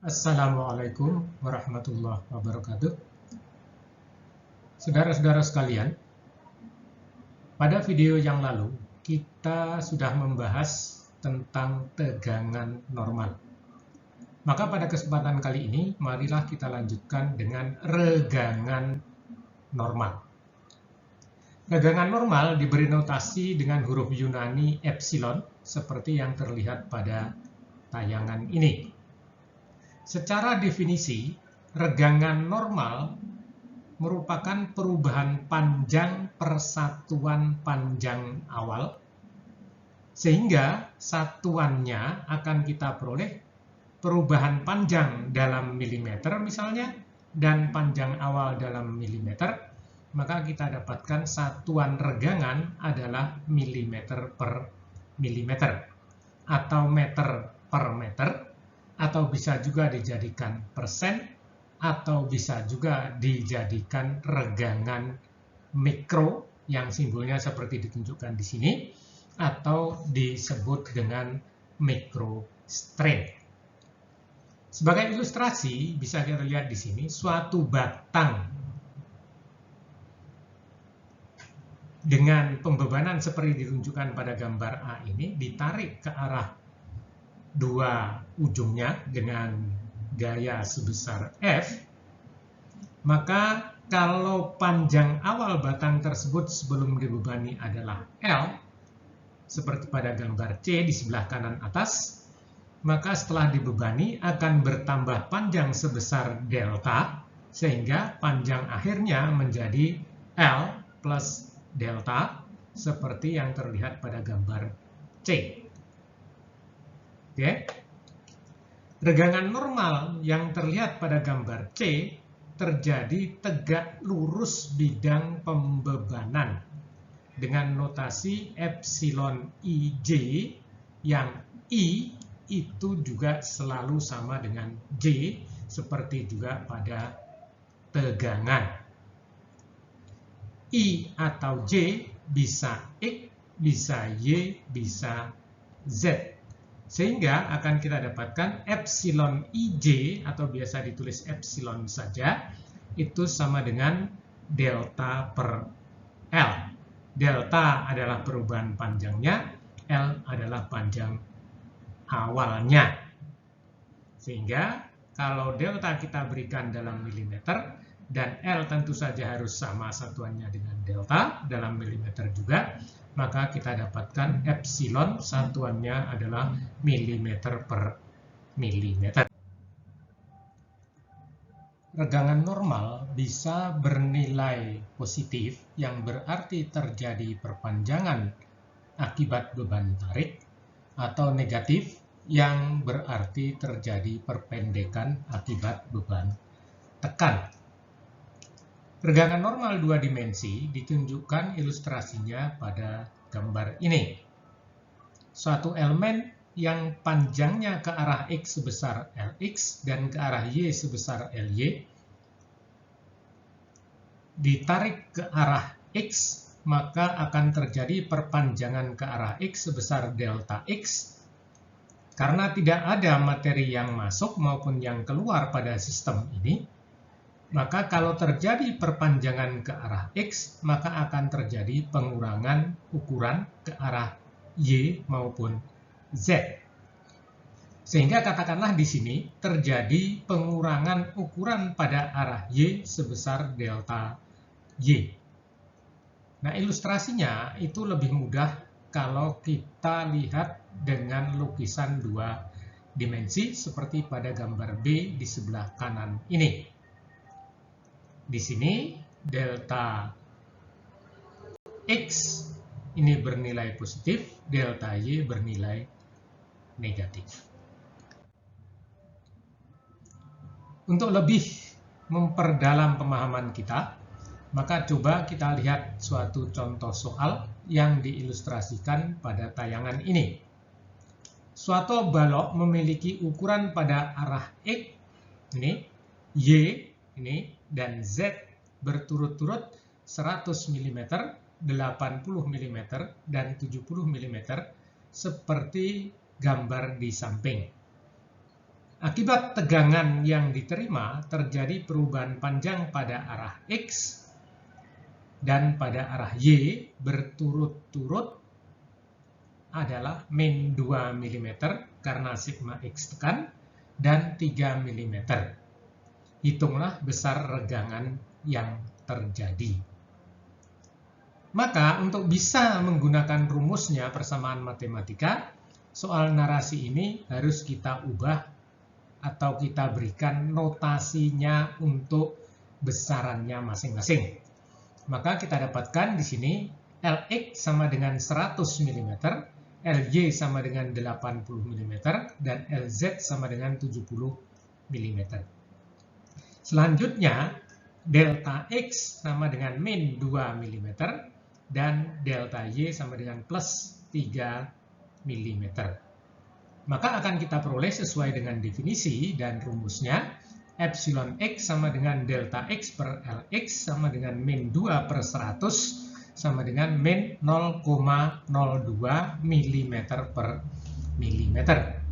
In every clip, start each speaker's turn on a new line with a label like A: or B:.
A: Assalamualaikum warahmatullahi wabarakatuh. Saudara-saudara sekalian, pada video yang lalu kita sudah membahas tentang tegangan normal. Maka pada kesempatan kali ini, marilah kita lanjutkan dengan regangan normal. Regangan normal diberi notasi dengan huruf Yunani epsilon, seperti yang terlihat pada tayangan ini. Secara definisi, regangan normal merupakan perubahan panjang persatuan panjang awal, sehingga satuannya akan kita peroleh perubahan panjang dalam milimeter misalnya, dan panjang awal dalam milimeter, maka kita dapatkan satuan regangan adalah milimeter per milimeter, atau meter per meter, atau bisa juga dijadikan persen, atau bisa juga dijadikan regangan mikro yang simbolnya seperti ditunjukkan di sini, atau disebut dengan microstrain. Sebagai ilustrasi bisa kita lihat di sini suatu batang dengan pembebanan seperti ditunjukkan pada gambar A ini ditarik ke arah dua ujungnya dengan gaya sebesar F, maka kalau panjang awal batang tersebut sebelum dibebani adalah L, seperti pada gambar C di sebelah kanan atas, maka setelah dibebani akan bertambah panjang sebesar delta, sehingga panjang akhirnya menjadi L plus delta, seperti yang terlihat pada gambar C. Oke. Regangan normal yang terlihat pada gambar C terjadi tegak lurus bidang pembebanan dengan notasi epsilon IJ, yang I itu juga selalu sama dengan J, seperti juga pada tegangan. I atau J bisa X, bisa Y, bisa Z. Sehingga akan kita dapatkan epsilon IJ, atau biasa ditulis epsilon saja, itu sama dengan delta per L. Delta adalah perubahan panjangnya, L adalah panjang awalnya. Sehingga kalau delta kita berikan dalam milimeter, dan L tentu saja harus sama satuannya dengan delta dalam milimeter juga, maka kita dapatkan epsilon satuannya adalah milimeter per milimeter. Regangan normal bisa bernilai positif, yang berarti terjadi perpanjangan akibat beban tarik, atau negatif, yang berarti terjadi perpendekan akibat beban tekan. Regangan normal dua dimensi ditunjukkan ilustrasinya pada gambar ini. Suatu elemen yang panjangnya ke arah X sebesar Lx dan ke arah Y sebesar Ly ditarik ke arah X, maka akan terjadi perpanjangan ke arah X sebesar delta X. Karena tidak ada materi yang masuk maupun yang keluar pada sistem ini, maka kalau terjadi perpanjangan ke arah X, maka akan terjadi pengurangan ukuran ke arah Y maupun Z. Sehingga katakanlah di sini terjadi pengurangan ukuran pada arah Y sebesar delta Y. Nah, ilustrasinya itu lebih mudah kalau kita lihat dengan lukisan dua dimensi seperti pada gambar B di sebelah kanan ini. Di sini delta X ini bernilai positif, delta Y bernilai negatif. Untuk lebih memperdalam pemahaman kita, maka coba kita lihat suatu contoh soal yang diilustrasikan pada tayangan ini. Suatu balok memiliki ukuran pada arah X, ini, Y, ini, dan Z berturut-turut 100 mm, 80 mm, dan 70 mm seperti gambar di samping. Akibat tegangan yang diterima, terjadi perubahan panjang pada arah X dan pada arah Y berturut-turut adalah min 2 mm karena sigma X tekan dan 3 mm. Hitunglah besar regangan yang terjadi. Maka untuk bisa menggunakan rumusnya persamaan matematika, soal narasi ini harus kita ubah atau kita berikan notasinya untuk besarannya masing-masing. Maka kita dapatkan di sini Lx sama dengan 100 mm, Ly sama dengan 80 mm, dan Lz sama dengan 70 mm. Selanjutnya, delta X sama dengan min 2 mm, dan delta Y sama dengan plus 3 mm. Maka akan kita peroleh sesuai dengan definisi dan rumusnya, epsilon X sama dengan delta X per Lx sama dengan min 2 per 100 sama dengan min 0,02 mm per milimeter.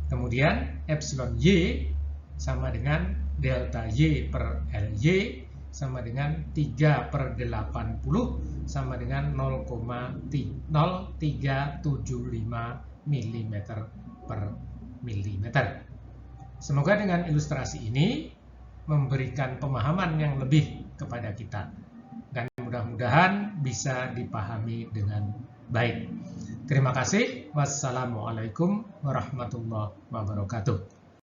A: Kemudian epsilon Y sama dengan delta Y per Ly sama dengan 3 per 80 sama dengan 0,0375 mm per milimeter. Semoga dengan ilustrasi ini memberikan pemahaman yang lebih kepada kita dan mudah-mudahan bisa dipahami dengan baik. Terima kasih. Wassalamualaikum warahmatullahi wabarakatuh.